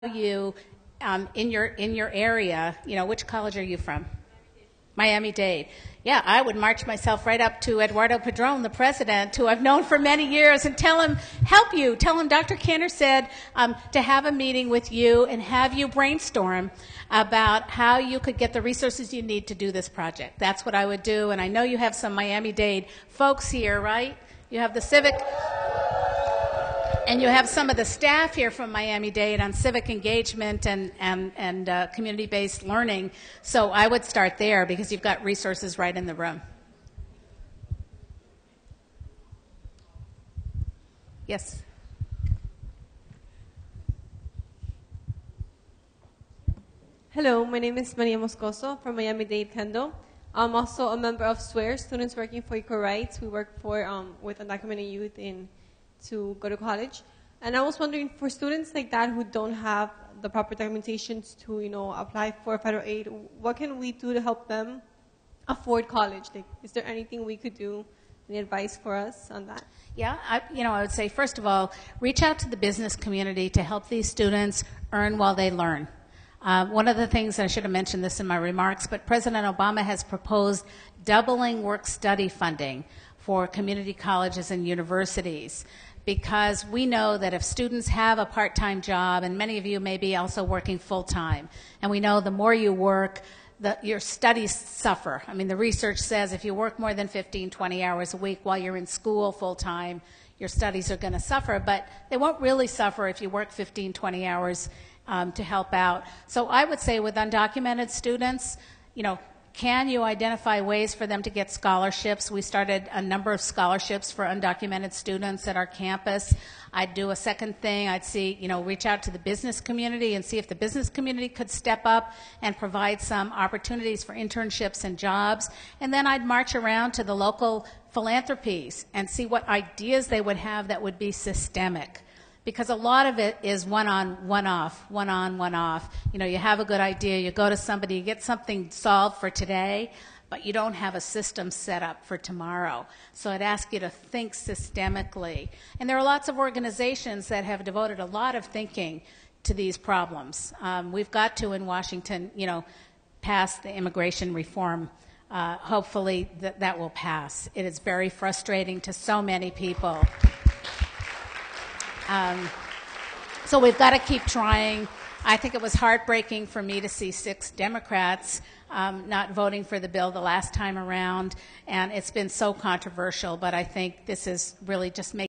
you in your area, which college are you from? Miami-Dade. Yeah, I would march myself right up to Eduardo Padron, the president, who I've known for many years, and tell him Dr. Cantor said to have a meeting with you and have you brainstorm about how you could get the resources you need to do this project. That's what I would do, and I know you have some Miami-Dade folks here, right? You have the civic... And you have some of the staff here from Miami-Dade on civic engagement and community-based learning. So I would start there because you've got resources right in the room. Yes. Hello, my name is Maria Moscoso from Miami-Dade Kendall. I'm also a member of SWARE, Students Working for Equal Rights. We work with undocumented youth to go to college. And I was wondering, for students like that who don't have the proper documentations to, apply for federal aid, what can we do to help them afford college? Like, is there anything we could do? Any advice for us on that? Yeah, I would say, first of all, reach out to the business community to help these students earn while they learn. One of the things, I should have mentioned this in my remarks, but President Obama has proposed doubling work-study funding for community colleges and universities, because we know that if students have a part-time job, and many of you may be also working full-time, and we know the more you work, your studies suffer. I mean, the research says if you work more than 15, 20 hours a week while you're in school full-time, your studies are going to suffer, but they won't really suffer if you work 15, 20 hours to help out. So I would say with undocumented students, can you identify ways for them to get scholarships? We started a number of scholarships for undocumented students at our campus. I'd do a second thing. I'd reach out to the business community and see if the business community could step up and provide some opportunities for internships and jobs. And then I'd march around to the local philanthropies and see what ideas they would have that would be systemic. Because a lot of it is one-on, one-off, one-on, one-off. You have a good idea, you go to somebody, you get something solved for today, but you don't have a system set up for tomorrow. So I'd ask you to think systemically. And there are lots of organizations that have devoted a lot of thinking to these problems. We've got to, in Washington, pass the immigration reform. Hopefully that will pass. It is very frustrating to so many people. So we've got to keep trying. I think it was heartbreaking for me to see 6 Democrats not voting for the bill the last time around, and it's been so controversial, but I think this is really just making